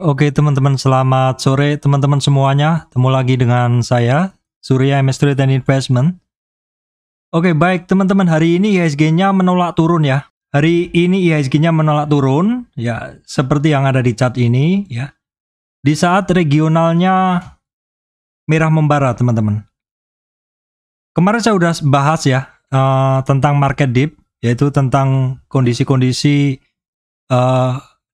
Oke teman-teman, selamat sore teman-teman semuanya. Ketemu lagi dengan saya, Surya MS Trade and Investment. Oke baik teman-teman, hari ini IHSG-nya menolak turun ya. Hari ini IHSG-nya menolak turun, ya seperti yang ada di chart ini ya. Di saat regionalnya merah membara teman-teman. Kemarin saya udah bahas ya tentang market dip, yaitu tentang kondisi-kondisi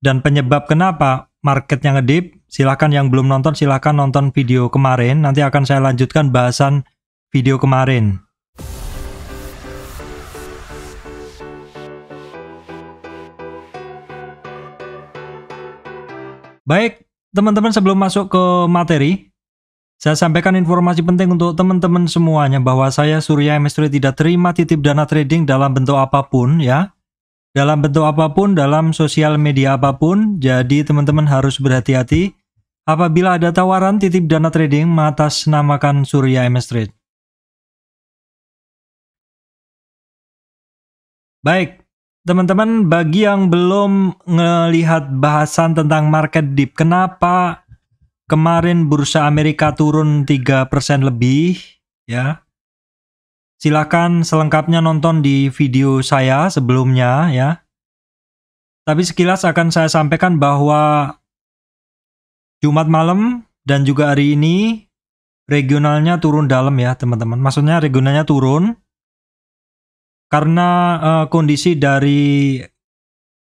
dan penyebab kenapa marketnya ngedip. Silahkan yang belum nonton, silahkan nonton video kemarin. Nanti akan saya lanjutkan bahasan video kemarin. Baik, teman-teman, sebelum masuk ke materi, saya sampaikan informasi penting untuk teman-teman semuanya bahwa saya Surya MS Trade tidak terima titip dana trading dalam bentuk apapun ya. Dalam bentuk apapun, dalam sosial media apapun, jadi teman-teman harus berhati-hati apabila ada tawaran titip dana trading mengatasnamakan Surya MS Trade. Baik, teman-teman, bagi yang belum ngelihat bahasan tentang market dip, kenapa kemarin bursa Amerika turun 3% lebih, ya. Silakan selengkapnya nonton di video saya sebelumnya ya. Tapi sekilas akan saya sampaikan bahwa Jumat malam dan juga hari ini regionalnya turun dalam ya teman-teman. Maksudnya regionalnya turun karena kondisi dari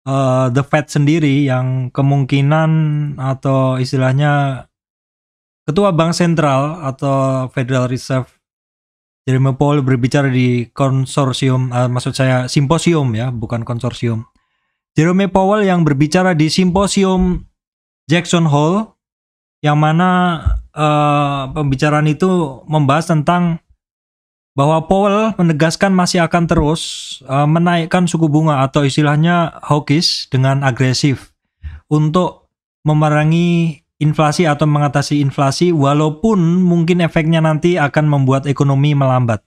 The Fed sendiri yang kemungkinan atau istilahnya Ketua Bank Sentral atau Federal Reserve Jerome Powell berbicara di konsorsium, maksud saya simposium ya, bukan konsorsium. Jerome Powell yang berbicara di simposium Jackson Hole, yang mana pembicaraan itu membahas tentang bahwa Powell menegaskan masih akan terus menaikkan suku bunga atau istilahnya hawkish dengan agresif untuk memerangi inflasi atau mengatasi inflasi, walaupun mungkin efeknya nanti akan membuat ekonomi melambat.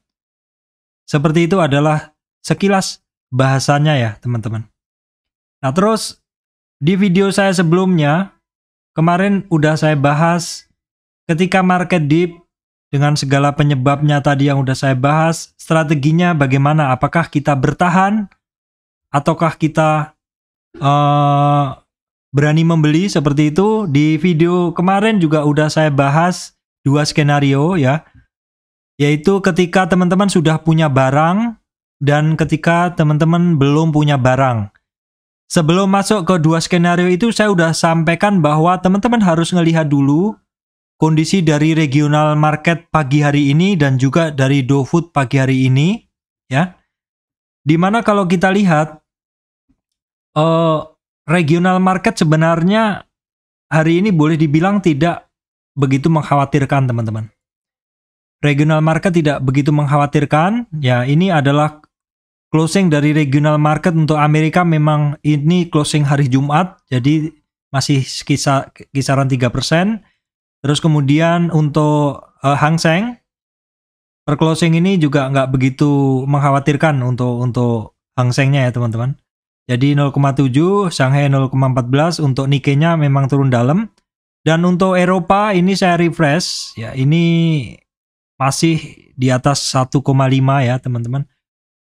Seperti itu adalah sekilas bahasanya ya teman-teman. Nah terus di video saya sebelumnya, kemarin udah saya bahas ketika market dip dengan segala penyebabnya tadi yang udah saya bahas, strateginya bagaimana, apakah kita bertahan ataukah kita berani membeli seperti itu. Di video kemarin juga udah saya bahas dua skenario ya, yaitu ketika teman-teman sudah punya barang dan ketika teman-teman belum punya barang. Sebelum masuk ke dua skenario itu, saya udah sampaikan bahwa teman-teman harus ngelihat dulu kondisi dari regional market pagi hari ini dan juga dari Dow Food pagi hari ini ya. Dimana kalau kita lihat regional market sebenarnya hari ini boleh dibilang tidak begitu mengkhawatirkan teman-teman. Regional market tidak begitu mengkhawatirkan. Ya, ini adalah closing dari regional market untuk Amerika. Memang ini closing hari Jumat, jadi masih kisaran 3%. Terus kemudian untuk Hang Seng, per closing ini juga nggak begitu mengkhawatirkan untuk Hang Sengnya ya teman-teman. Jadi 0,7, Shanghai 0,14, untuk Nikkei-nya memang turun dalam. Dan untuk Eropa ini saya refresh, ya ini masih di atas 1,5 ya teman-teman.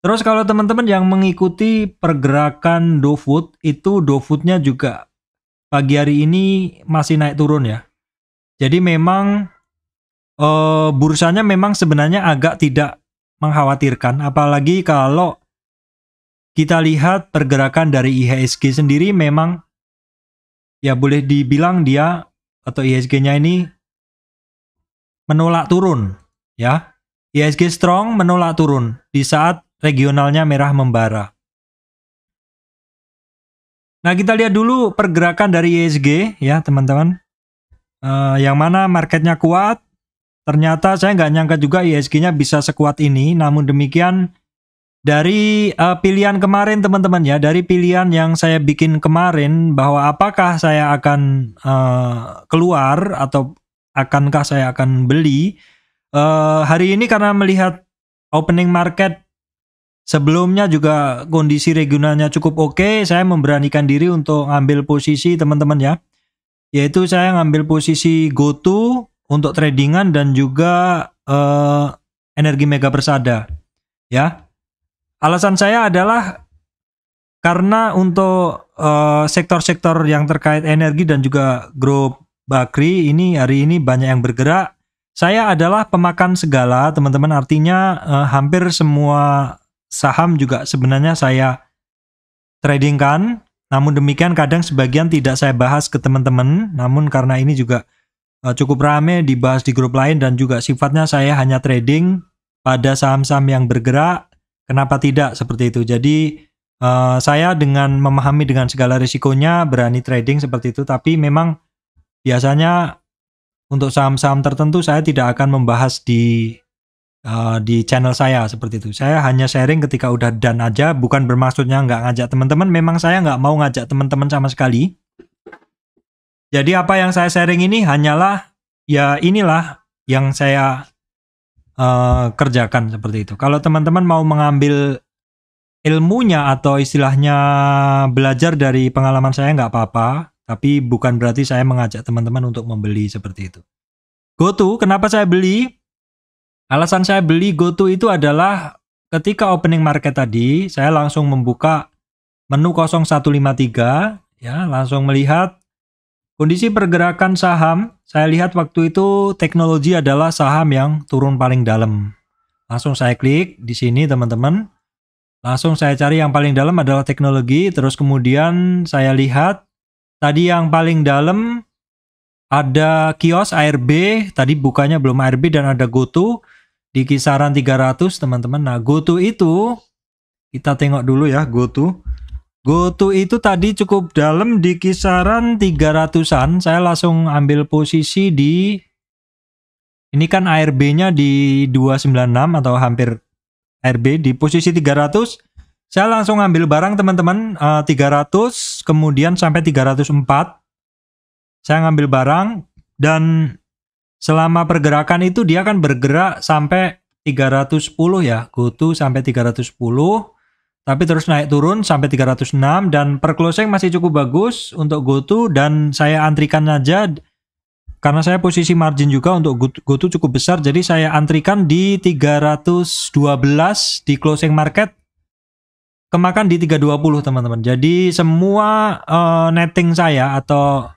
Terus kalau teman-teman yang mengikuti pergerakan Dow Food, itu Dow Food-nya juga pagi hari ini masih naik turun ya. Jadi memang bursanya memang sebenarnya agak tidak mengkhawatirkan, apalagi kalau kita lihat pergerakan dari IHSG sendiri memang ya boleh dibilang dia atau IHSG-nya ini menolak turun ya. IHSG strong menolak turun di saat regionalnya merah membara. Nah, kita lihat dulu pergerakan dari IHSG ya teman-teman. Yang mana marketnya kuat. Ternyata saya nggak nyangka juga IHSG-nya bisa sekuat ini. Namun demikian, dari pilihan kemarin teman-teman ya, dari pilihan yang saya bikin kemarin bahwa apakah saya akan keluar atau akankah saya akan beli, hari ini karena melihat opening market sebelumnya juga kondisi regionalnya cukup oke, saya memberanikan diri untuk ambil posisi teman-teman ya. yaitu saya ngambil posisi GoTo untuk tradingan dan juga Energi Mega Persada. Ya, alasan saya adalah karena untuk sektor-sektor yang terkait energi dan juga grup Bakri ini hari ini banyak yang bergerak. Saya adalah pemakan segala, teman-teman. Artinya hampir semua saham juga sebenarnya saya tradingkan. Namun demikian kadang sebagian tidak saya bahas ke teman-teman. Namun karena ini juga cukup rame dibahas di grup lain dan juga sifatnya saya hanya trading pada saham-saham yang bergerak. Kenapa tidak seperti itu? Jadi saya dengan memahami dengan segala risikonya berani trading seperti itu. Tapi memang biasanya untuk saham-saham tertentu saya tidak akan membahas di channel saya seperti itu. Saya hanya sharing ketika udah done aja, bukan bermaksudnya nggak ngajak teman-teman. Memang saya nggak mau ngajak teman-teman sama sekali. Jadi apa yang saya sharing ini hanyalah ya inilah yang saya kerjakan seperti itu. Kalau teman-teman mau mengambil ilmunya atau istilahnya belajar dari pengalaman saya nggak apa-apa. Tapi bukan berarti saya mengajak teman-teman untuk membeli seperti itu. GoTo, kenapa saya beli? Alasan saya beli GoTo itu adalah ketika opening market tadi, saya langsung membuka menu 0153, ya, langsung melihat kondisi pergerakan saham. Saya lihat waktu itu teknologi adalah saham yang turun paling dalam. Langsung saya klik di sini teman-teman. Langsung saya cari yang paling dalam adalah teknologi, terus kemudian saya lihat tadi yang paling dalam ada kios ARB, tadi bukanya belum ARB dan ada GoTo di kisaran 300 teman-teman. Nah GoTo itu, kita tengok dulu ya GoTo. GoTo itu tadi cukup dalam di kisaran 300-an, saya langsung ambil posisi di, ini kan ARB-nya di 296 atau hampir ARB di posisi 300. Saya langsung ambil barang teman-teman 300 kemudian sampai 304. Saya ngambil barang dan selama pergerakan itu dia akan bergerak sampai 310 ya. GoTo sampai 310. Tapi terus naik turun sampai 306 dan per closing masih cukup bagus untuk GoTo dan saya antrikan aja karena saya posisi margin juga untuk GoTo cukup besar jadi saya antrikan di 312 di closing market. Kemakan di 320 teman-teman. Jadi semua netting saya atau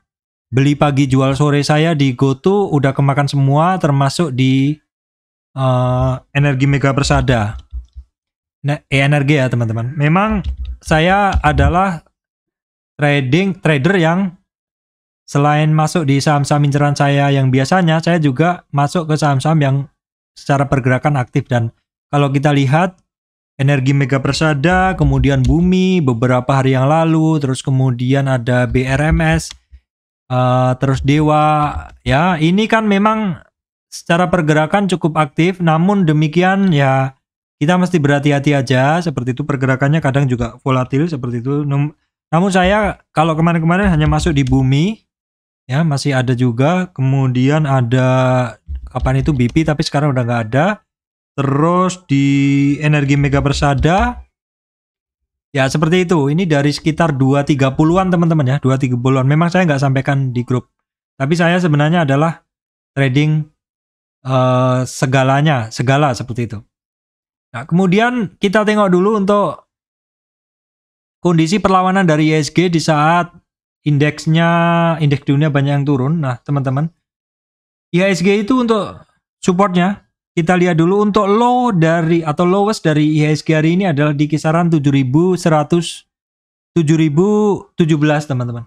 beli pagi jual sore saya di GoTo udah kemakan semua termasuk di Energi Mega Persada. Energi ya teman-teman. Memang saya adalah trader yang selain masuk di saham-saham inceran saya yang biasanya, saya juga masuk ke saham-saham yang secara pergerakan aktif dan kalau kita lihat Energi Mega Persada, kemudian Bumi beberapa hari yang lalu, terus kemudian ada BRMS, terus Dewa, ya ini kan memang secara pergerakan cukup aktif, namun demikian ya kita mesti berhati-hati aja, seperti itu pergerakannya kadang juga volatil seperti itu. Namun saya kalau kemarin-kemarin hanya masuk di Bumi, ya masih ada juga, kemudian ada kapan itu BP tapi sekarang udah nggak ada. Terus di Energi Mega Persada ya seperti itu. Ini dari sekitar 230-an teman-teman ya, 230-an. Memang saya nggak sampaikan di grup. Tapi saya sebenarnya adalah trading segala seperti itu. Nah, kemudian kita tengok dulu untuk kondisi perlawanan dari IHSG di saat indeks dunia banyak yang turun. Nah, teman-teman, IHSG itu untuk supportnya kita lihat dulu untuk low dari atau lowest dari IHSG hari ini adalah di kisaran 7.117 teman-teman.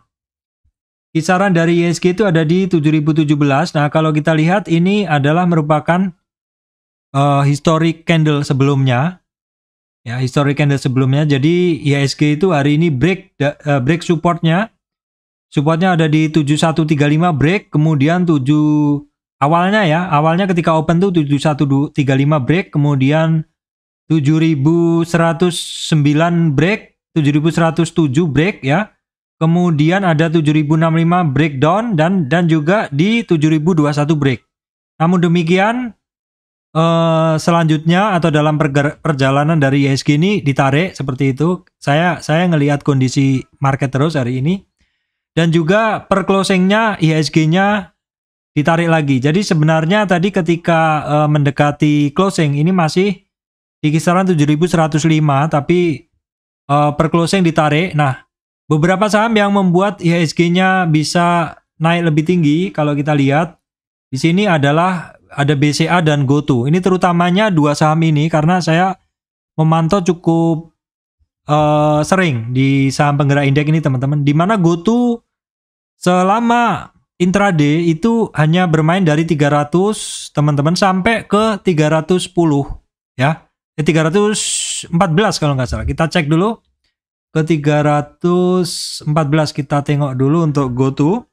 Kisaran dari IHSG itu ada di 7.017. Nah, kalau kita lihat ini adalah merupakan historic candle sebelumnya. Ya, historic candle sebelumnya. Jadi IHSG itu hari ini break supportnya. Supportnya ada di 7135 break, kemudian awalnya ketika open tuh 7135 break, kemudian 7109 break, 7107 break ya. Kemudian ada 7065 breakdown dan juga di 7021 break. Namun demikian selanjutnya atau dalam perjalanan dari IHSG ini ditarik seperti itu. Saya ngelihat kondisi market terus hari ini. Dan juga per closingnya IHSG-nya ditarik lagi. Jadi sebenarnya tadi ketika mendekati closing ini masih di kisaran 7.105, tapi per closing ditarik. Nah, beberapa saham yang membuat IHSG-nya bisa naik lebih tinggi kalau kita lihat di sini adalah ada BCA dan GoTo. Ini terutamanya dua saham ini karena saya memantau cukup sering di saham penggerak indeks ini teman-teman. Di mana GoTo selama intraday itu hanya bermain dari 300 teman-teman sampai ke 310 ya. 314 kalau nggak salah. Kita cek dulu ke 314, kita tengok dulu untuk GoTo.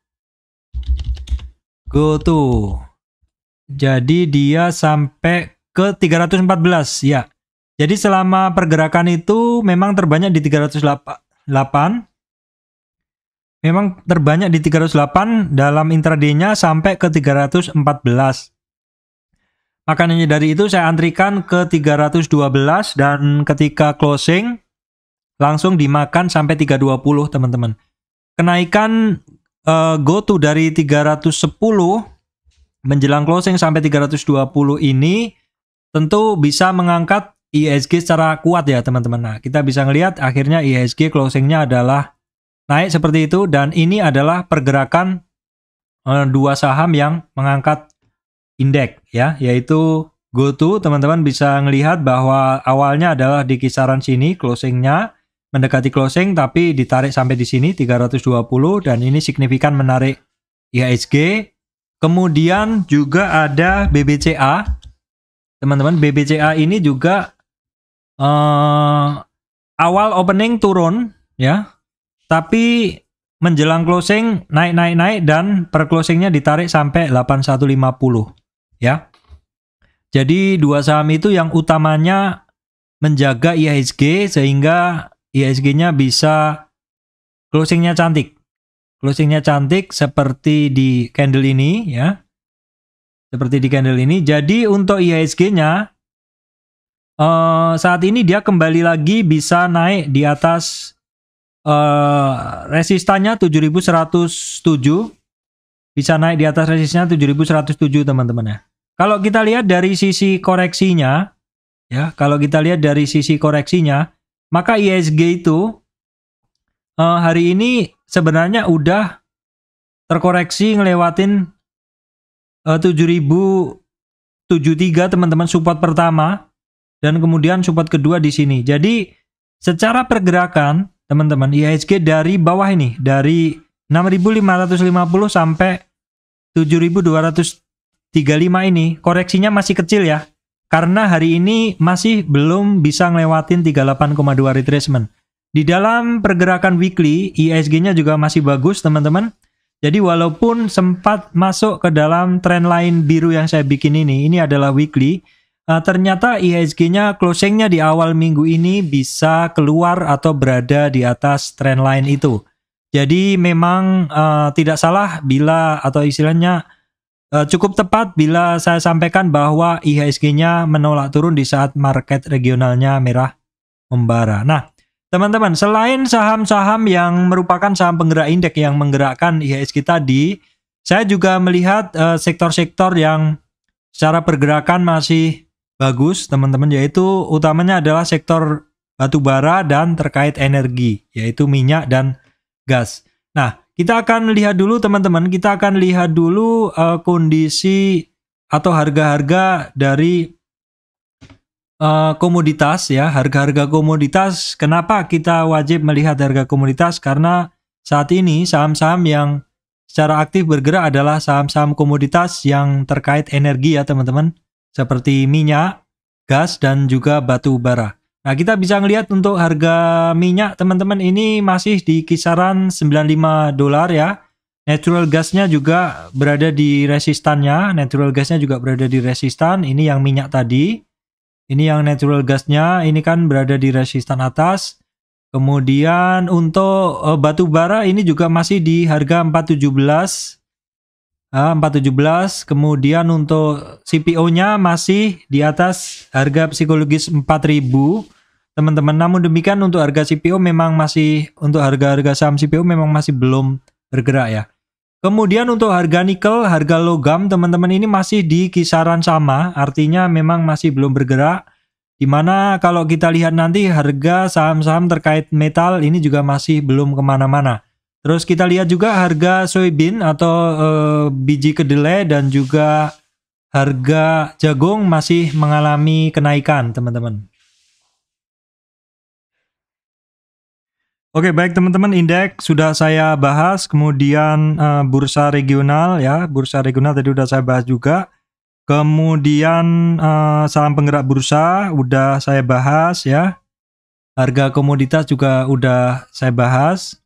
Jadi dia sampai ke 314 ya. Jadi selama pergerakan itu memang terbanyak di 308. Memang terbanyak di 308 dalam intraday-nya sampai ke 314. Makanya dari itu saya antrikan ke 312 dan ketika closing langsung dimakan sampai 320 teman-teman. Kenaikan GoTo dari 310 menjelang closing sampai 320 ini tentu bisa mengangkat IHSG secara kuat ya teman-teman. Nah, kita bisa ngelihat akhirnya IHSG closingnya adalah naik seperti itu dan ini adalah pergerakan dua saham yang mengangkat indeks ya, yaitu GoTo. Teman-teman bisa ngelihat bahwa awalnya adalah di kisaran sini closingnya mendekati closing tapi ditarik sampai di sini 320 dan ini signifikan menarik IHSG. Kemudian juga ada BBCA. Teman-teman, BBCA ini juga awal opening turun ya. Tapi menjelang closing naik dan per closingnya ditarik sampai 8150 ya. Jadi dua saham itu yang utamanya menjaga IHSG sehingga IHSG-nya bisa closingnya cantik. Closingnya cantik seperti di candle ini ya. Seperti di candle ini. Jadi untuk IHSG-nya saat ini dia kembali lagi bisa naik di atas resistannya 7107. Bisa naik di atas resistnya 7107 teman-teman ya. Kalau kita lihat dari sisi koreksinya ya, maka IHSG itu hari ini sebenarnya udah terkoreksi ngelewatin 7073 teman-teman, support pertama dan kemudian support kedua di sini. Jadi secara pergerakan teman-teman IHSG dari bawah ini dari 6550 sampai 7235 ini koreksinya masih kecil ya. Karena hari ini masih belum bisa ngelewatin 38,2 retracement. Di dalam pergerakan weekly, IHSG-nya juga masih bagus teman-teman. Jadi walaupun sempat masuk ke dalam trend line biru yang saya bikin ini adalah weekly, ternyata IHSG-nya closing-nya di awal minggu ini bisa keluar atau berada di atas trend line itu. Jadi memang tidak salah bila atau istilahnya cukup tepat bila saya sampaikan bahwa IHSG-nya menolak turun di saat market regionalnya merah membara. Nah, teman-teman, selain saham-saham yang merupakan saham penggerak indeks yang menggerakkan IHSG tadi, saya juga melihat sektor-sektor yang secara pergerakan masih bagus, teman-teman, yaitu utamanya adalah sektor batubara dan terkait energi, yaitu minyak dan gas. Nah, kita akan lihat dulu teman-teman, kondisi atau harga-harga dari komoditas ya, harga-harga komoditas. Kenapa kita wajib melihat harga komoditas? Karena saat ini saham-saham yang secara aktif bergerak adalah saham-saham komoditas yang terkait energi ya teman-teman, seperti minyak, gas, dan juga batu bara. Nah, kita bisa ngelihat untuk harga minyak teman-teman ini masih di kisaran $95 ya. Natural gasnya juga berada di resistannya, Ini yang minyak tadi. Ini yang natural gasnya, ini kan berada di resistan atas. Kemudian untuk batu bara ini juga masih di harga 417. Kemudian untuk CPO-nya masih di atas harga psikologis 4.000 teman-teman. Namun demikian untuk harga CPO memang masih, untuk harga-harga saham CPO memang masih belum bergerak ya. Kemudian untuk harga nikel, harga logam teman-teman ini masih di kisaran sama, artinya memang masih belum bergerak. Dimana kalau kita lihat nanti harga saham-saham terkait metal ini juga masih belum kemana-mana. Terus kita lihat juga harga soybean atau biji kedelai dan juga harga jagung masih mengalami kenaikan teman-teman. Oke, baik teman-teman, indeks sudah saya bahas, kemudian bursa regional ya, bursa regional tadi udah saya bahas juga. Kemudian saham penggerak bursa udah saya bahas ya. Harga komoditas juga udah saya bahas.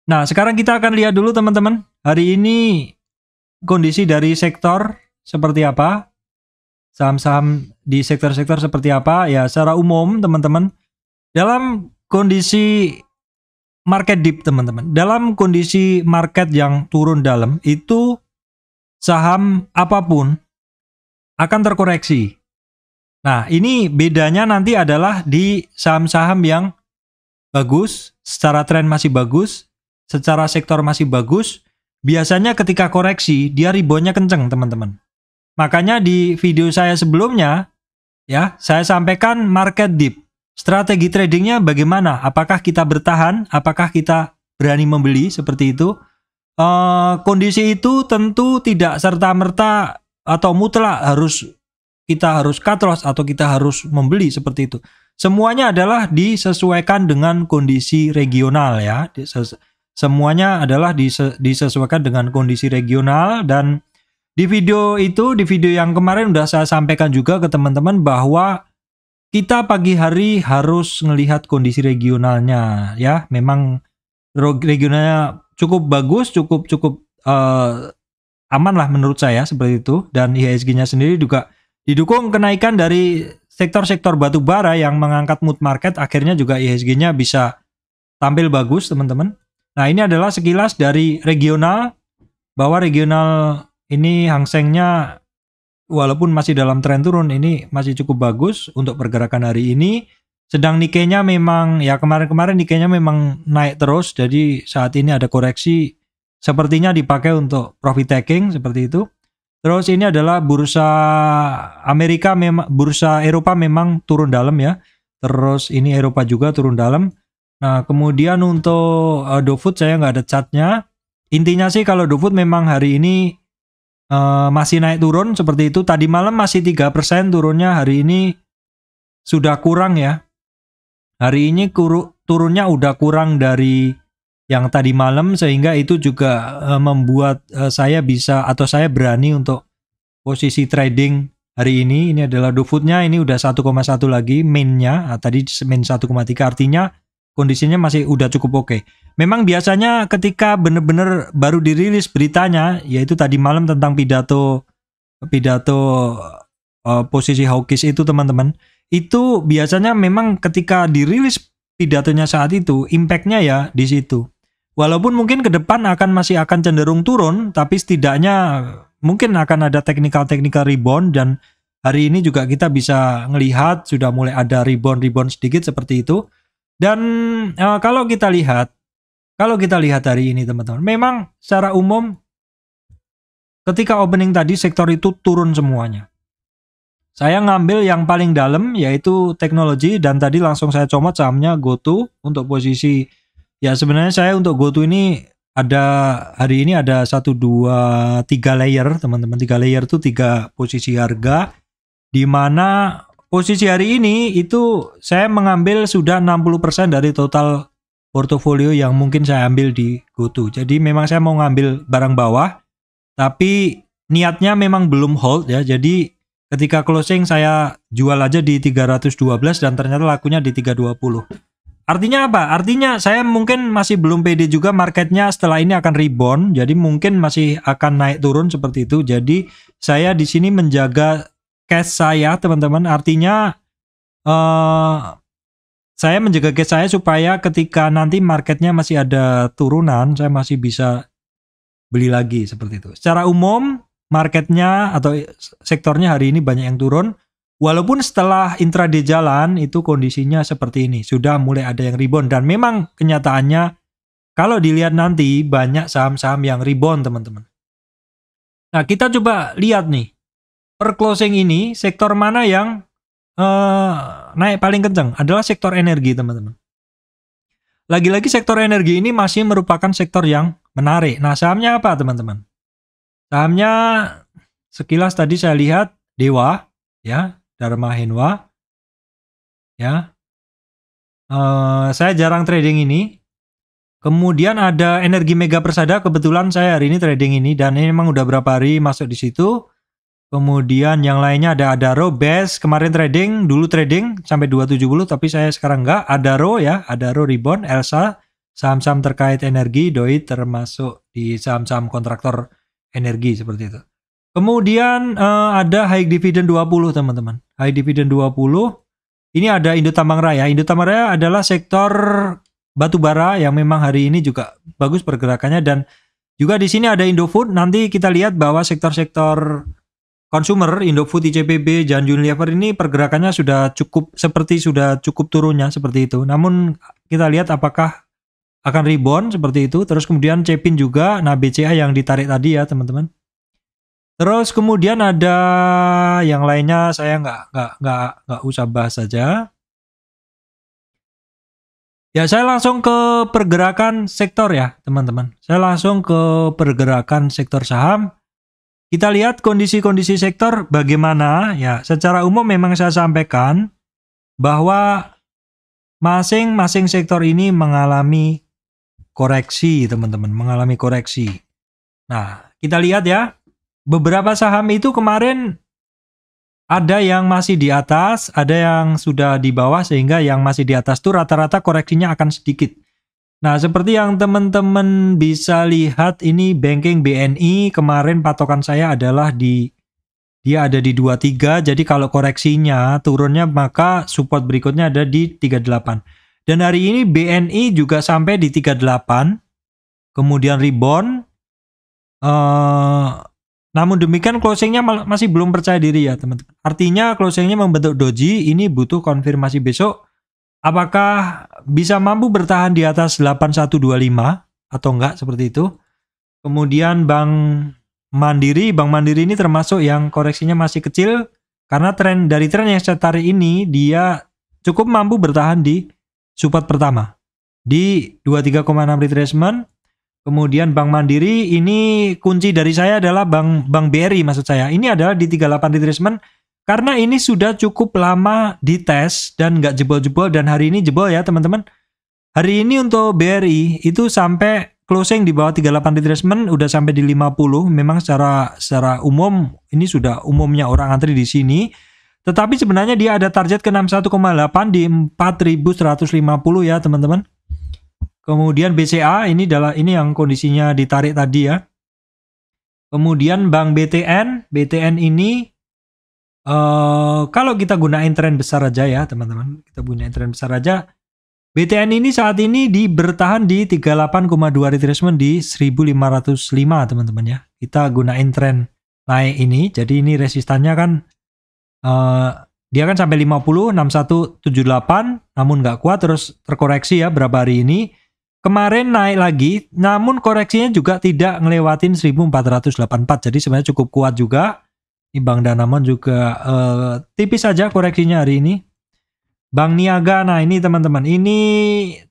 Nah, sekarang kita akan lihat dulu teman-teman, hari ini kondisi dari sektor seperti apa? Saham-saham di sektor-sektor seperti apa? Ya, secara umum teman-teman, dalam kondisi market dip teman-teman, dalam kondisi market yang turun dalam, itu saham apapun akan terkoreksi. Nah, ini bedanya nanti adalah di saham-saham yang bagus, secara tren masih bagus, secara sektor masih bagus, biasanya ketika koreksi, dia reboundnya kenceng teman-teman. Makanya di video saya sebelumnya, ya, saya sampaikan market dip. Strategi tradingnya bagaimana? Apakah kita bertahan? Apakah kita berani membeli seperti itu? Kondisi itu tentu tidak serta-merta atau mutlak kita harus cut loss atau kita harus membeli seperti itu. Semuanya adalah disesuaikan dengan kondisi regional ya. Semuanya adalah disesuaikan dengan kondisi regional, dan di video yang kemarin udah saya sampaikan juga ke teman-teman bahwa kita pagi hari harus melihat kondisi regionalnya ya. Memang regionalnya cukup bagus, cukup aman lah menurut saya seperti itu, dan IHSG-nya sendiri juga didukung kenaikan dari sektor-sektor batu bara yang mengangkat mood market, akhirnya juga IHSG-nya bisa tampil bagus teman-teman. Nah, ini adalah sekilas dari regional, bahwa regional ini Hang Seng-nya walaupun masih dalam tren turun, ini masih cukup bagus untuk pergerakan hari ini. Sedang Nikkei-nya memang, ya kemarin-kemarin Nikkei-nya memang naik terus, jadi saat ini ada koreksi, sepertinya dipakai untuk profit taking, seperti itu. Terus ini adalah bursa Amerika, bursa Eropa memang turun dalam ya. Terus ini Eropa juga turun dalam. Nah, kemudian untuk DoFood saya nggak ada chartnya. Intinya sih kalau DoFood memang hari ini masih naik turun seperti itu. Tadi malam masih 3% turunnya, hari ini sudah kurang ya. Hari ini turunnya udah kurang dari yang tadi malam, sehingga itu juga membuat saya bisa atau saya berani untuk posisi trading hari ini. Ini adalah DoFood-nya, ini udah 1,1 lagi main-nya. Tadi main 1,3, artinya kondisinya masih udah cukup oke. Memang biasanya ketika benar-benar baru dirilis beritanya, yaitu tadi malam tentang pidato posisi hawkish itu teman-teman, itu biasanya memang ketika dirilis pidatonya saat itu, impact-nya ya di situ. Walaupun mungkin ke depan masih akan cenderung turun, tapi setidaknya mungkin akan ada technical rebound, dan hari ini juga kita bisa melihat sudah mulai ada rebound sedikit seperti itu. Dan kalau kita lihat hari ini teman-teman, memang secara umum ketika opening tadi sektor itu turun semuanya. Saya ngambil yang paling dalam yaitu teknologi, dan tadi langsung saya comot sahamnya GoTo untuk posisi. Ya sebenarnya saya untuk GoTo ini hari ini ada 1, 2, 3 layer teman-teman. 3 layer itu 3 posisi harga, di mana posisi hari ini itu saya mengambil sudah 60% dari total portofolio yang mungkin saya ambil di GoTo. Jadi memang saya mau ngambil barang bawah, tapi niatnya memang belum hold ya. Jadi ketika closing saya jual aja di 312 dan ternyata lakunya di 320. Artinya apa? Artinya saya mungkin masih belum pede juga marketnya setelah ini akan rebound. Jadi mungkin masih akan naik turun seperti itu. Jadi saya di sini menjaga cash saya teman-teman. Artinya saya menjaga cash saya supaya ketika nanti marketnya masih ada turunan, saya masih bisa beli lagi seperti itu. Secara umum marketnya atau sektornya hari ini banyak yang turun. Walaupun setelah intraday jalan itu kondisinya seperti ini, sudah mulai ada yang rebound, dan memang kenyataannya kalau dilihat nanti banyak saham-saham yang rebound teman-teman. Nah kita coba lihat nih, per closing ini sektor mana yang naik paling kencang adalah sektor energi teman-teman. Lagi-lagi sektor energi ini masih merupakan sektor yang menarik. Nah sahamnya apa teman-teman? Sahamnya sekilas tadi saya lihat Dewa, ya, Dharma Henwa, ya. Saya jarang trading ini. Kemudian ada Energi Mega Persada, kebetulan saya hari ini trading ini dan ini memang udah berapa hari masuk di situ. Kemudian yang lainnya ada Adaro, BES, kemarin dulu trading sampai 270 tapi saya sekarang enggak. Adaro ya, Adaro Rebound, Elsa, saham-saham terkait energi, Doi termasuk di saham-saham kontraktor energi seperti itu. Kemudian ada High Dividend 20 teman-teman. High Dividend 20. Ini ada Indo Tambang Raya. Indo Tambang Raya adalah sektor batubara yang memang hari ini juga bagus pergerakannya dan juga di sini ada Indofood. Nanti kita lihat bahwa sektor-sektor consumer, Indofood, ICBP, dan Unilever ini pergerakannya sudah cukup turunnya seperti itu. Namun kita lihat apakah akan rebound seperti itu. Terus kemudian Cepin juga, nah BCA yang ditarik tadi ya teman-teman. Terus kemudian ada yang lainnya saya nggak usah bahas saja. Ya saya langsung ke pergerakan sektor ya teman-teman. Saya langsung ke pergerakan sektor saham. Kita lihat kondisi-kondisi sektor bagaimana ya. Secara umum memang saya sampaikan bahwa masing-masing sektor ini mengalami koreksi teman-teman. Mengalami koreksi. Nah kita lihat ya. Beberapa saham itu kemarin ada yang masih di atas, ada yang sudah di bawah, sehingga yang masih di atas itu rata-rata koreksinya akan sedikit. Nah, seperti yang teman-teman bisa lihat ini banking BNI, kemarin patokan saya adalah dia ada di 23, jadi kalau koreksinya turunnya maka support berikutnya ada di 38. Dan hari ini BNI juga sampai di 38, kemudian rebound, namun demikian closingnya masih belum percaya diri ya teman-teman. Artinya closingnya membentuk doji, ini butuh konfirmasi besok. Apakah bisa mampu bertahan di atas 8125 atau enggak seperti itu. Kemudian Bank Mandiri ini termasuk yang koreksinya masih kecil. Karena dari tren yang saya tarik ini dia cukup mampu bertahan di support pertama. Di 23,6 retracement. Kemudian Bank Mandiri ini kunci dari saya adalah Bank BRI maksud saya. Ini adalah di 38 retracement karena ini sudah cukup lama dites dan nggak jebol-jebol dan hari ini jebol ya teman-teman. Hari ini untuk BRI itu sampai closing di bawah 38 retracement udah sampai di 50. Memang secara umum ini sudah umumnya orang antri di sini. Tetapi sebenarnya dia ada target ke 61,8 di 4150 ya teman-teman. Kemudian BCA ini yang kondisinya ditarik tadi ya. Kemudian Bank BTN ini kalau kita gunain tren besar aja ya teman-teman, kita gunain tren besar aja. BTN ini saat ini bertahan di 38,2 retracement di 1505 teman-teman ya. Kita gunain tren naik ini, jadi ini resistannya kan dia kan sampai 50, 6178, namun nggak kuat terus terkoreksi ya berapa hari ini. Kemarin naik lagi, namun koreksinya juga tidak ngelewatin 1484, jadi sebenarnya cukup kuat juga. Ini Bank Danamon juga tipis saja koreksinya hari ini. Bank Niaga, nah ini teman-teman, ini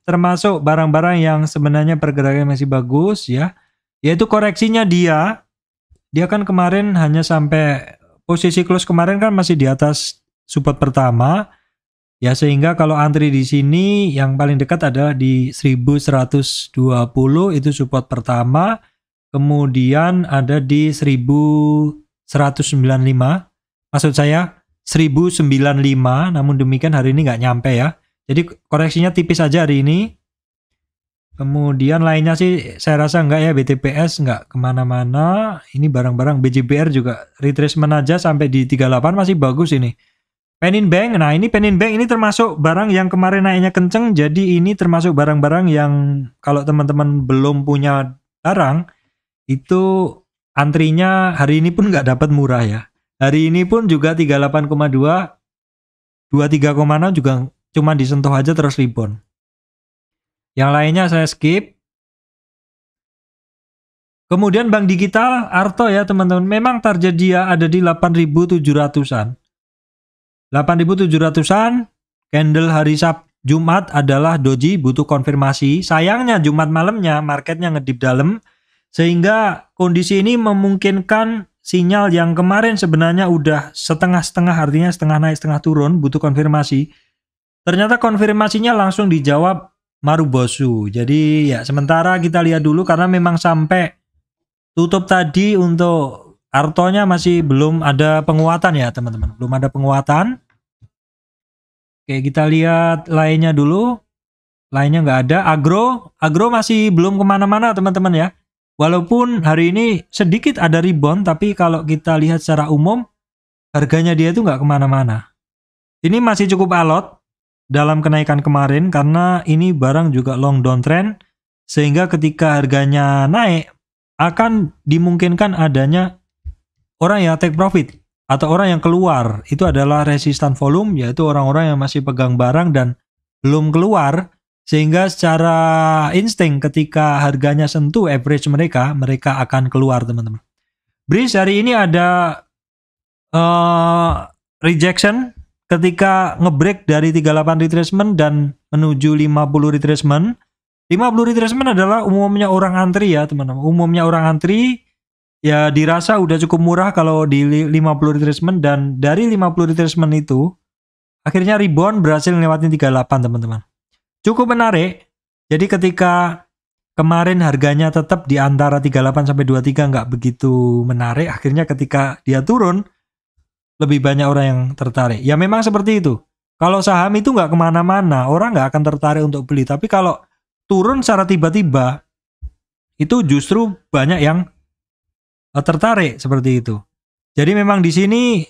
termasuk barang-barang yang sebenarnya pergerakannya masih bagus ya. Yaitu koreksinya dia kan kemarin hanya sampai posisi close kemarin kan masih di atas support pertama. Ya sehingga kalau antri di sini yang paling dekat adalah di 1120 itu support pertama. Kemudian ada di 1195. Maksud saya 1095, namun demikian hari ini nggak nyampe ya. Jadi koreksinya tipis aja hari ini. Kemudian lainnya sih saya rasa nggak ya, BTPS nggak kemana-mana. Ini barang-barang BJBR juga retracement aja sampai di 38 masih bagus ini. Penin Bank, nah ini Penin Bank ini termasuk barang yang kemarin naiknya kenceng, jadi ini termasuk barang-barang yang kalau teman-teman belum punya barang, itu antrinya hari ini pun nggak dapat murah ya. Hari ini pun juga 38,2, 23,6 juga cuma disentuh aja terus rebound. Yang lainnya saya skip. Kemudian bank digital Arto ya teman-teman, memang target dia ada di 8.700-an. 8.700-an, candle hari Jumat adalah doji butuh konfirmasi. Sayangnya Jumat malamnya marketnya ngedip dalam, sehingga kondisi ini memungkinkan sinyal yang kemarin sebenarnya udah setengah-setengah, artinya setengah naik setengah turun, butuh konfirmasi. Ternyata konfirmasinya langsung dijawab Marubosu. Jadi ya sementara kita lihat dulu karena memang sampai tutup tadi untuk Artonya masih belum ada penguatan ya teman-teman. Belum ada penguatan. Oke, kita lihat lainnya dulu. Lainnya nggak ada. Agro masih belum kemana-mana teman-teman ya. Walaupun hari ini sedikit ada rebound, tapi kalau kita lihat secara umum, harganya dia itu nggak kemana-mana. Ini masih cukup alot dalam kenaikan kemarin, karena ini barang juga long downtrend, sehingga ketika harganya naik, akan dimungkinkan adanya orang yang take profit, atau orang yang keluar. Itu adalah resistan volume, yaitu orang-orang yang masih pegang barang dan belum keluar, sehingga secara insting ketika harganya sentuh average mereka akan keluar teman-teman. Breeze hari ini ada rejection ketika ngebreak dari 38 retracement dan menuju 50 retracement. 50 retracement adalah umumnya orang antri ya teman-teman. Umumnya orang antri ya dirasa udah cukup murah kalau di 50 retracement, dan dari 50 retracement itu akhirnya rebound berhasil ngelewatin 38 teman-teman. Cukup menarik. Jadi ketika kemarin harganya tetap di antara 38 sampai 23 nggak begitu menarik, akhirnya ketika dia turun lebih banyak orang yang tertarik. Ya memang seperti itu. Kalau saham itu nggak kemana-mana, orang nggak akan tertarik untuk beli. Tapi kalau turun secara tiba-tiba, itu justru banyak yang tertarik seperti itu. Jadi memang di sini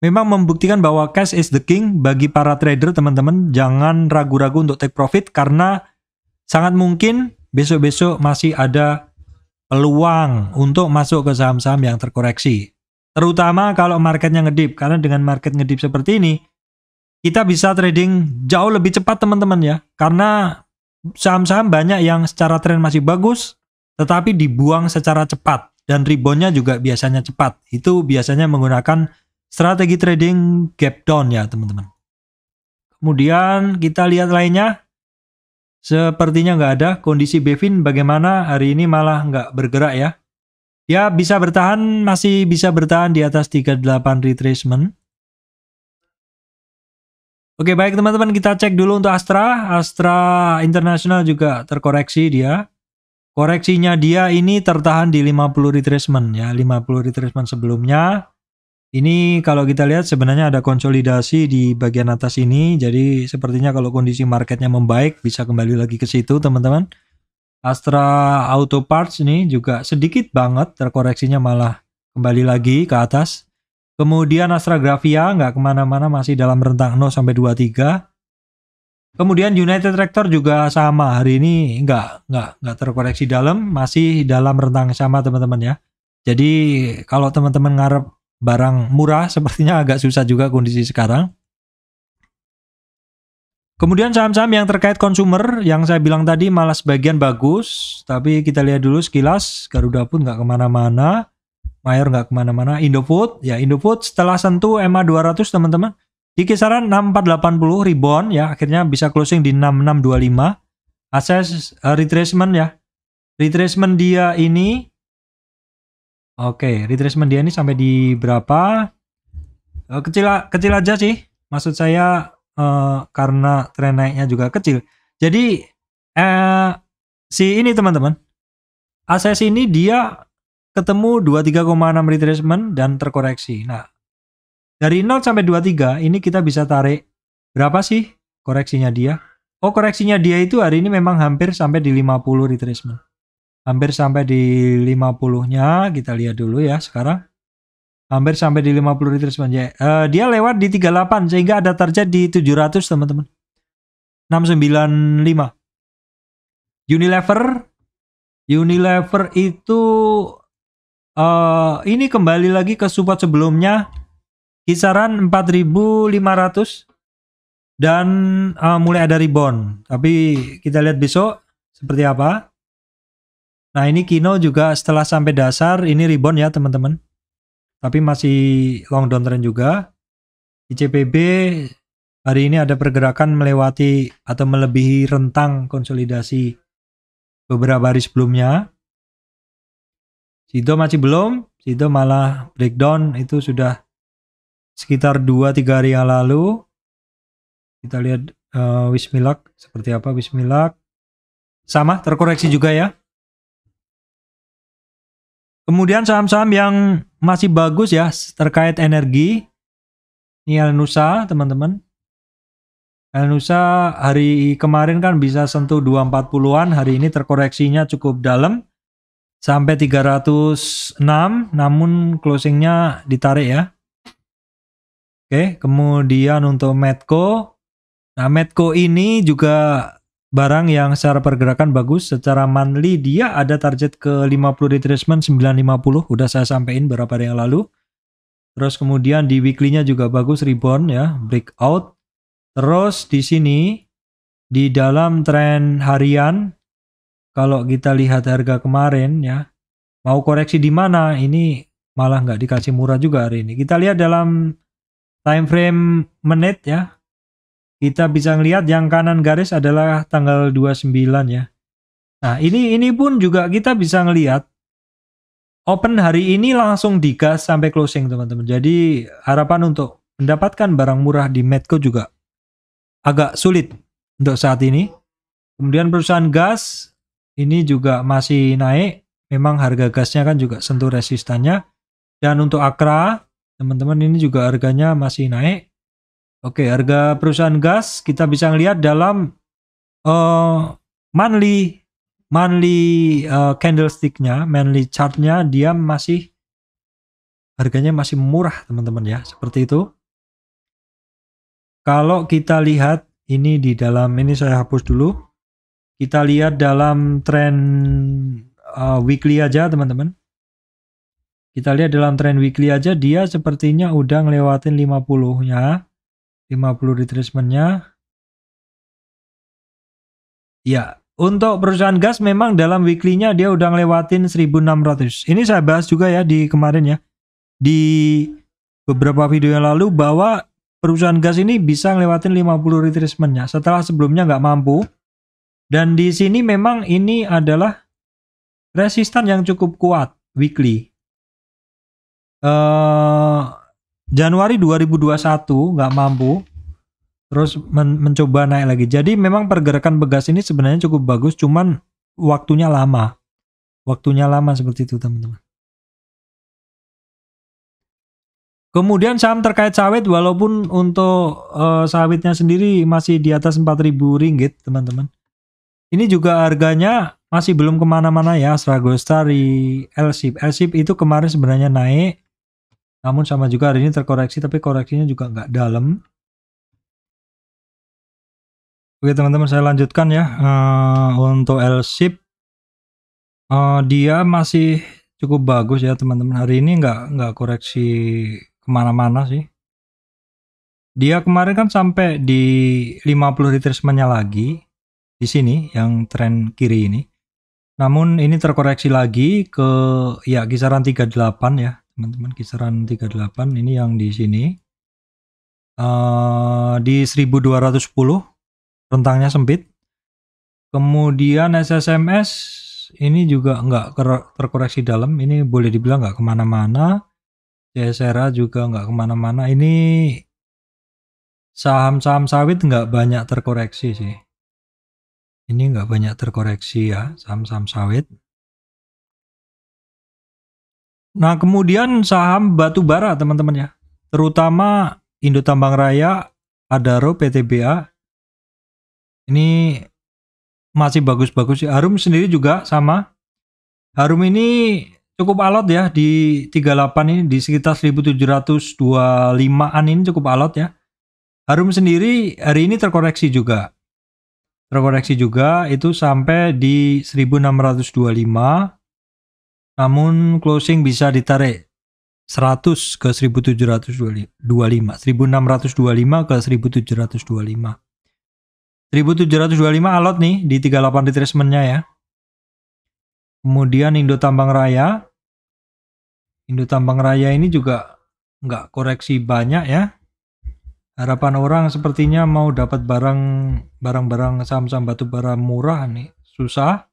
memang membuktikan bahwa cash is the king bagi para trader teman-teman. Jangan ragu-ragu untuk take profit, karena sangat mungkin besok-besok masih ada peluang untuk masuk ke saham-saham yang terkoreksi. Terutama kalau marketnya ngedip, karena dengan market ngedip seperti ini, kita bisa trading jauh lebih cepat teman-teman ya. Karena saham-saham banyak yang secara tren masih bagus, tetapi dibuang secara cepat. Dan reboundnya juga biasanya cepat. Itu biasanya menggunakan strategi trading gap down ya teman-teman. Kemudian kita lihat lainnya. Sepertinya nggak ada. Kondisi Bevin bagaimana? Hari ini malah nggak bergerak ya. Ya bisa bertahan, masih bisa bertahan di atas 38 retracement. Oke baik teman-teman, kita cek dulu untuk Astra. Astra International juga terkoreksi dia. Koreksinya dia ini tertahan di 50 retracement ya, 50 retracement sebelumnya. Ini kalau kita lihat sebenarnya ada konsolidasi di bagian atas ini. Jadi sepertinya kalau kondisi marketnya membaik bisa kembali lagi ke situ teman-teman. Astra Auto Parts ini juga sedikit banget terkoreksinya, malah kembali lagi ke atas. Kemudian Astra Gravia nggak kemana-mana, masih dalam rentang 0 sampai 23. Kemudian United Tractor juga sama, hari ini nggak terkoreksi dalam, masih dalam rentang sama teman-teman ya. Jadi kalau teman-teman ngarep barang murah sepertinya agak susah juga kondisi sekarang. Kemudian saham-saham yang terkait konsumer yang saya bilang tadi malah sebagian bagus, tapi kita lihat dulu sekilas. Garuda pun nggak kemana-mana, Mayor nggak kemana-mana. Indofood setelah sentuh EMA 200 teman-teman di kisaran 6480 rebound ya, akhirnya bisa closing di 6625. Akses retracement ya, retracement dia ini retracement dia ini sampai di berapa? Kecil aja sih, maksud saya karena tren naiknya juga kecil. Jadi si ini teman-teman, akses ini dia ketemu 23,6 retracement dan terkoreksi. Nah, dari 0 sampai 23 ini kita bisa tarik berapa sih koreksinya dia? Oh, koreksinya dia itu hari ini memang hampir sampai di 50 retracement. Hampir sampai di 50-nya, kita lihat dulu ya sekarang. Hampir sampai di 50 retracement ya. Dia lewat di 38 sehingga ada target di 700 teman-teman. 695. Unilever itu ini kembali lagi ke support sebelumnya kisaran 4.500 dan mulai ada rebound. Tapi kita lihat besok seperti apa. Nah ini Kino juga setelah sampai dasar ini rebound ya teman-teman. Tapi masih long down trend juga. ICPB hari ini ada pergerakan melewati atau melebihi rentang konsolidasi beberapa hari sebelumnya. Sido masih belum, Sido malah breakdown itu sudah sekitar 2-3 hari yang lalu. Kita lihat Wismilak seperti apa. Wismilak sama terkoreksi juga ya. Kemudian saham-saham yang masih bagus ya terkait energi. Ini Elnusa teman-teman. Elnusa hari kemarin kan bisa sentuh 240-an, hari ini terkoreksinya cukup dalam sampai 306, namun closingnya ditarik ya. Oke, kemudian untuk Medco. Nah, Medco ini juga barang yang secara pergerakan bagus. Secara monthly dia ada target ke 50 retracement 950, udah saya sampaikan beberapa hari yang lalu. Terus kemudian di weekly-nya juga bagus, rebound ya, breakout. Terus di sini di dalam tren harian kalau kita lihat harga kemarin ya, mau koreksi di mana? Ini malah nggak dikasih murah juga hari ini. Kita lihat dalam time frame menit ya. Kita bisa ngelihat yang kanan garis adalah tanggal 29 ya. Nah, ini pun juga kita bisa ngelihat open hari ini langsung digas sampai closing teman-teman. Jadi harapan untuk mendapatkan barang murah di Medco juga agak sulit untuk saat ini. Kemudian perusahaan gas ini juga masih naik. Memang harga gasnya kan juga sentuh resistannya. Dan untuk Akra, teman-teman ini juga harganya masih naik. Oke, harga perusahaan gas kita bisa ngelihat dalam monthly candlestick-nya, monthly chart-nya dia masih harganya masih murah teman-teman ya, seperti itu. Kalau kita lihat ini di dalam ini saya hapus dulu. Kita lihat dalam tren weekly aja teman-teman. Kita lihat dalam tren weekly aja dia sepertinya udah ngelewatin 50-nya. 50 retracement-nya. Ya, untuk perusahaan gas memang dalam weekly-nya dia udah ngelewatin 1600. Ini saya bahas juga ya di kemarin ya. Di beberapa video yang lalu bahwa perusahaan gas ini bisa ngelewatin 50 retracement-nya setelah sebelumnya nggak mampu. Dan di sini memang ini adalah resistan yang cukup kuat weekly. Januari 2021 nggak mampu, terus mencoba naik lagi. Jadi memang pergerakan begas ini sebenarnya cukup bagus, cuman waktunya lama. Waktunya lama seperti itu teman-teman. Kemudian saham terkait sawit, walaupun untuk sawitnya sendiri masih di atas 4.000 ringgit teman-teman. Ini juga harganya masih belum kemana-mana ya. Stragostari, LSIP. LSIP itu kemarin sebenarnya naik. Namun sama juga hari ini terkoreksi, tapi koreksinya juga nggak dalam. Oke teman-teman, saya lanjutkan ya. Untuk LSIP, dia masih cukup bagus ya teman-teman. Hari ini nggak koreksi kemana-mana sih. Dia kemarin kan sampai di 50 retracement-nya lagi. Di sini, yang tren kiri ini. Namun ini terkoreksi lagi ke ya kisaran 38 ya. Teman-teman, kisaran 38 ini yang di sini di 1210 rentangnya sempit. Kemudian SSMS ini juga nggak terkoreksi dalam, ini boleh dibilang nggak kemana-mana. CSRA juga nggak kemana-mana. Ini saham-saham sawit nggak banyak terkoreksi sih. Ini nggak banyak terkoreksi ya saham-saham sawit. Nah, kemudian saham batu bara teman-teman ya. Terutama Indo Tambang Raya, Adaro, PTBA. Ini masih bagus-bagus. Harum sendiri juga sama. Harum ini cukup alot ya di 38 ini, di sekitar 1725-an ini cukup alot ya. Harum sendiri hari ini terkoreksi juga. Terkoreksi juga itu sampai di 1625. Namun closing bisa ditarik 100 ke 1725, 1625 ke 1725. 1725 alot nih di 38 retracement-nya ya. Kemudian Indo Tambang Raya. Indo Tambang Raya ini juga nggak koreksi banyak ya. Harapan orang sepertinya mau dapat barang-barang saham-saham batubara murah nih. Susah.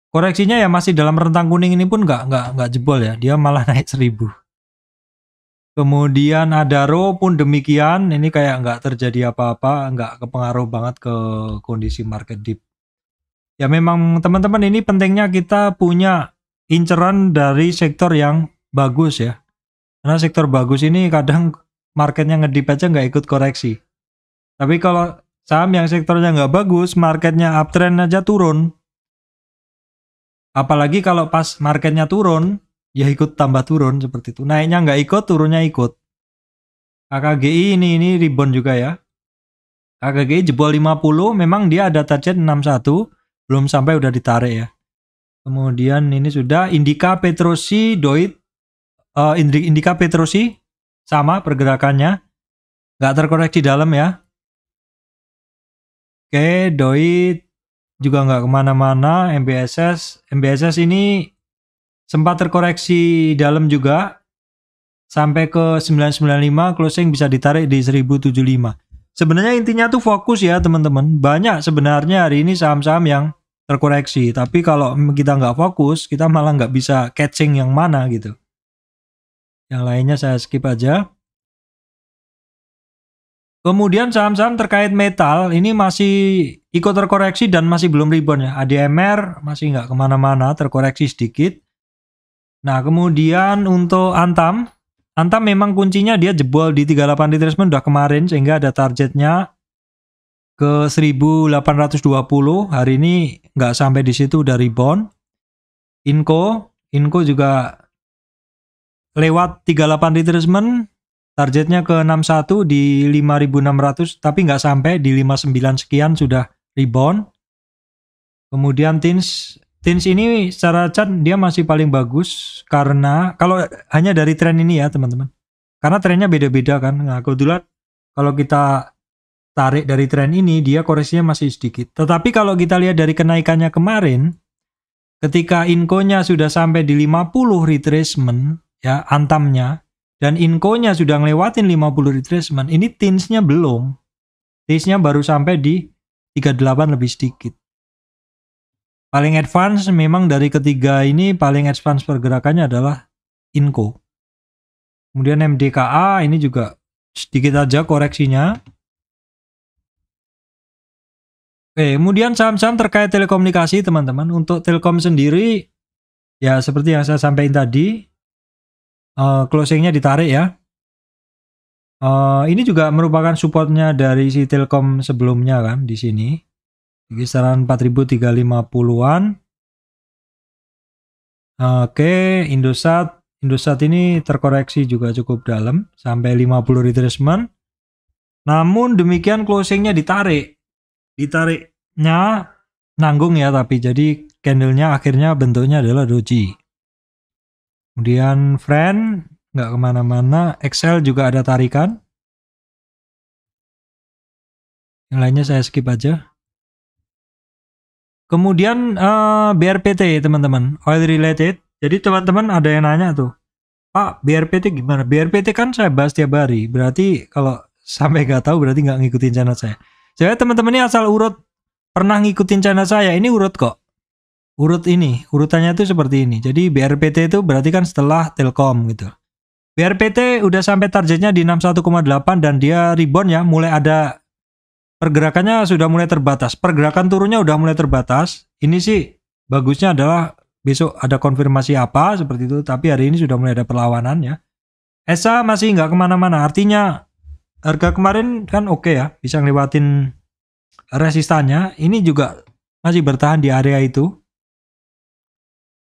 Koreksinya ya masih dalam rentang kuning ini pun nggak jebol ya. Dia malah naik 1000. Kemudian Adaro pun demikian. Ini kayak nggak terjadi apa-apa. Nggak kepengaruh banget ke kondisi market dip. Ya memang teman-teman ini pentingnya kita punya inceran dari sektor yang bagus ya. Karena sektor bagus ini kadang marketnya ngedip aja nggak ikut koreksi. Tapi kalau saham yang sektornya nggak bagus, marketnya uptrend aja turun. Apalagi kalau pas marketnya turun, ya ikut tambah turun seperti itu. Naiknya nggak ikut, turunnya ikut. KKGI ini rebound juga ya. KKGI jebol 50, memang dia ada target 61. Belum sampai udah ditarik ya. Kemudian ini sudah Indika Petrosi Doit. Indika Petrosi sama pergerakannya. Nggak terkoreksi dalam ya. Oke, Doit juga nggak kemana-mana. MBSS ini sempat terkoreksi dalam juga. Sampai ke 995, closing bisa ditarik di 1075. Sebenarnya intinya tuh fokus ya teman-teman. Banyak sebenarnya hari ini saham-saham yang terkoreksi, tapi kalau kita nggak fokus, kita malah nggak bisa catching yang mana gitu. Yang lainnya saya skip aja. Kemudian saham-saham terkait metal, ini masih ikut terkoreksi dan masih belum rebound ya. ADMR masih nggak kemana-mana, terkoreksi sedikit. Nah kemudian untuk Antam memang kuncinya dia jebol di 38 retracement udah kemarin, sehingga ada targetnya ke 1820. Hari ini nggak sampai di situ, udah rebound. Inco juga lewat 38 retracement, targetnya ke 61 di 5600, tapi nggak sampai di 59 sekian sudah rebound. Kemudian Tins ini secara chart dia masih paling bagus karena kalau hanya dari tren ini ya teman-teman. Karena trennya beda-beda kan. Nah kebetulan kalau kita tarik dari tren ini, dia koreksinya masih sedikit. Tetapi kalau kita lihat dari kenaikannya kemarin, ketika Inco-nya sudah sampai di 50 retracement, ya Antamnya, dan Inco-nya sudah ngelewatin 50 retracement, ini Tins-nya belum. Tins-nya baru sampai di 38 lebih sedikit. Paling advance memang dari ketiga ini, paling advance pergerakannya adalah Inco. Kemudian MDKA ini juga sedikit aja koreksinya. Oke, kemudian saham-saham terkait telekomunikasi teman-teman. Untuk Telkom sendiri, ya seperti yang saya sampaikan tadi, closingnya ditarik ya. Ini juga merupakan supportnya dari si Telkom sebelumnya kan di sini. Di kisaran 4.350-an. Oke, Indosat ini terkoreksi juga cukup dalam sampai 50 retracement. Namun demikian closingnya ditariknya nanggung ya, tapi jadi candlenya akhirnya bentuknya adalah doji. Kemudian Friend nggak kemana-mana. Excel juga ada tarikan. Yang lainnya saya skip aja. Kemudian BRPT teman-teman, oil related. Jadi teman-teman ada yang nanya tuh, Pak BRPT gimana? BRPT kan saya bahas tiap hari. Berarti kalau sampai nggak tahu berarti nggak ngikutin channel saya. Jadi teman-teman ini asal urut pernah ngikutin channel saya, ini urut kok. Urutannya itu seperti ini. Jadi BRPT itu berarti kan setelah Telkom gitu. BRPT udah sampai targetnya di 61,8 dan dia rebound ya, mulai ada pergerakannya sudah mulai terbatas. Pergerakan turunnya udah mulai terbatas. Ini sih bagusnya adalah besok ada konfirmasi apa seperti itu, tapi hari ini sudah mulai ada perlawanan ya. ESA masih nggak kemana-mana, artinya harga kemarin kan oke ya, bisa ngelewatin resistannya. Ini juga masih bertahan di area itu.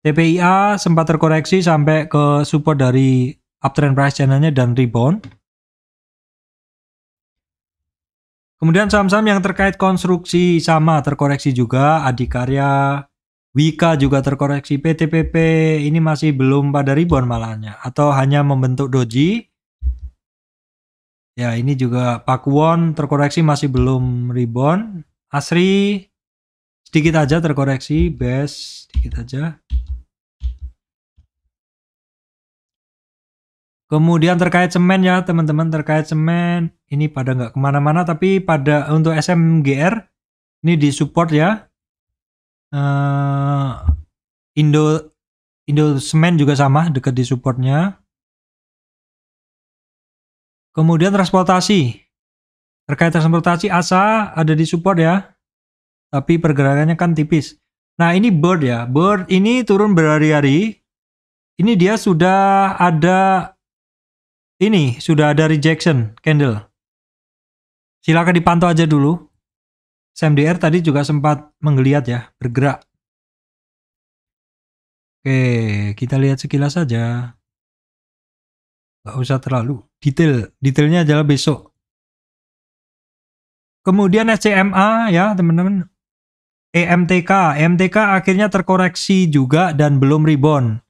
TPIA sempat terkoreksi sampai ke support dari uptrend price channelnya dan rebound. Kemudian saham-saham yang terkait konstruksi sama terkoreksi juga. Adikarya, Wika juga terkoreksi. PTPP ini masih belum pada rebound malahnya, atau hanya membentuk doji. Ya ini juga Pakuwon terkoreksi masih belum rebound. Asri sedikit aja terkoreksi, best sedikit aja. Kemudian terkait semen ya teman-teman, terkait semen ini pada nggak kemana-mana, tapi pada untuk SMGR ini disupport ya. Indo Semen juga sama, dekat di supportnya. Kemudian transportasi, terkait transportasi ASA ada di support ya, tapi pergerakannya kan tipis. Nah ini Bird ya, Bird ini turun berhari-hari. Ini dia sudah ada rejection candle. Silakan dipantau aja dulu. SMDR tadi juga sempat menggeliat ya, bergerak. Oke, kita lihat sekilas saja. Nggak usah terlalu detailnya adalah besok. Kemudian SCMA ya teman-teman, EMTK akhirnya terkoreksi juga dan belum rebound,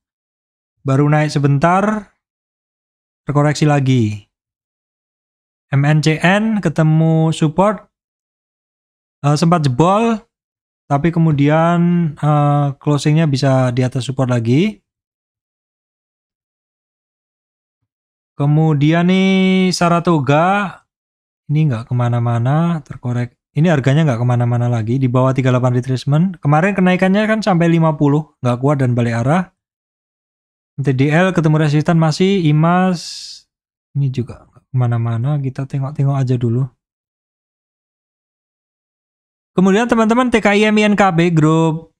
baru naik sebentar, terkoreksi lagi. MNCN ketemu support, sempat jebol, tapi kemudian closingnya bisa di atas support lagi. Kemudian nih Saratoga, ini nggak kemana-mana, terkorek. Ini harganya nggak kemana-mana lagi, di bawah 38 retracement. Kemarin kenaikannya kan sampai 50, nggak kuat dan balik arah. TDL ketemu resisten masih, IMAS, ini juga nggak kemana-mana, kita tengok-tengok aja dulu. Kemudian teman-teman TKIM INKB grup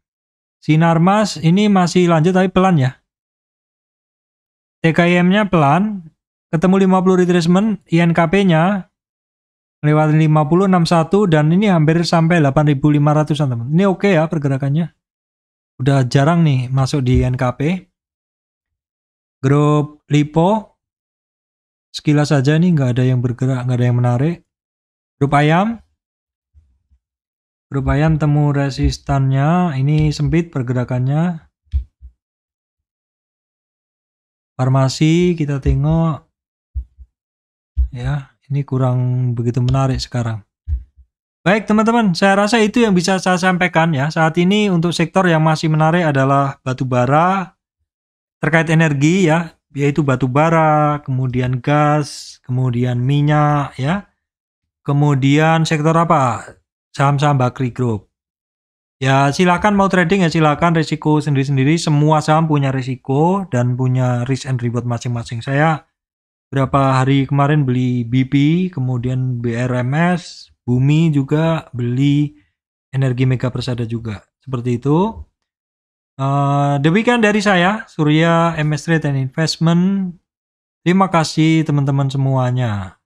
Sinarmas ini masih lanjut tapi pelan ya. TKIM-nya pelan, ketemu 50 retracement, INKP-nya lewat 5061 dan ini hampir sampai 8.500-an teman. Ini oke ya pergerakannya. Udah jarang nih masuk di INKP. Grup Lipo sekilas saja nih nggak ada yang bergerak, nggak ada yang menarik. Grup Ayam temu resistannya, ini sempit pergerakannya. Farmasi kita tengok ya, ini kurang begitu menarik sekarang. Baik teman-teman, saya rasa itu yang bisa saya sampaikan ya. Saat ini untuk sektor yang masih menarik adalah batubara, terkait energi ya, yaitu batubara, kemudian gas, kemudian minyak ya. Kemudian sektor apa? Saham-saham Bakri Group. Ya silakan mau trading ya silakan, risiko sendiri-sendiri, semua saham punya risiko dan punya risk and reward masing-masing. Saya berapa hari kemarin beli BP, kemudian BRMS, Bumi juga beli, Energi Mega Persada juga. Seperti itu. Demikian dari saya, Surya MS Trade and Investment. Terima kasih teman-teman semuanya.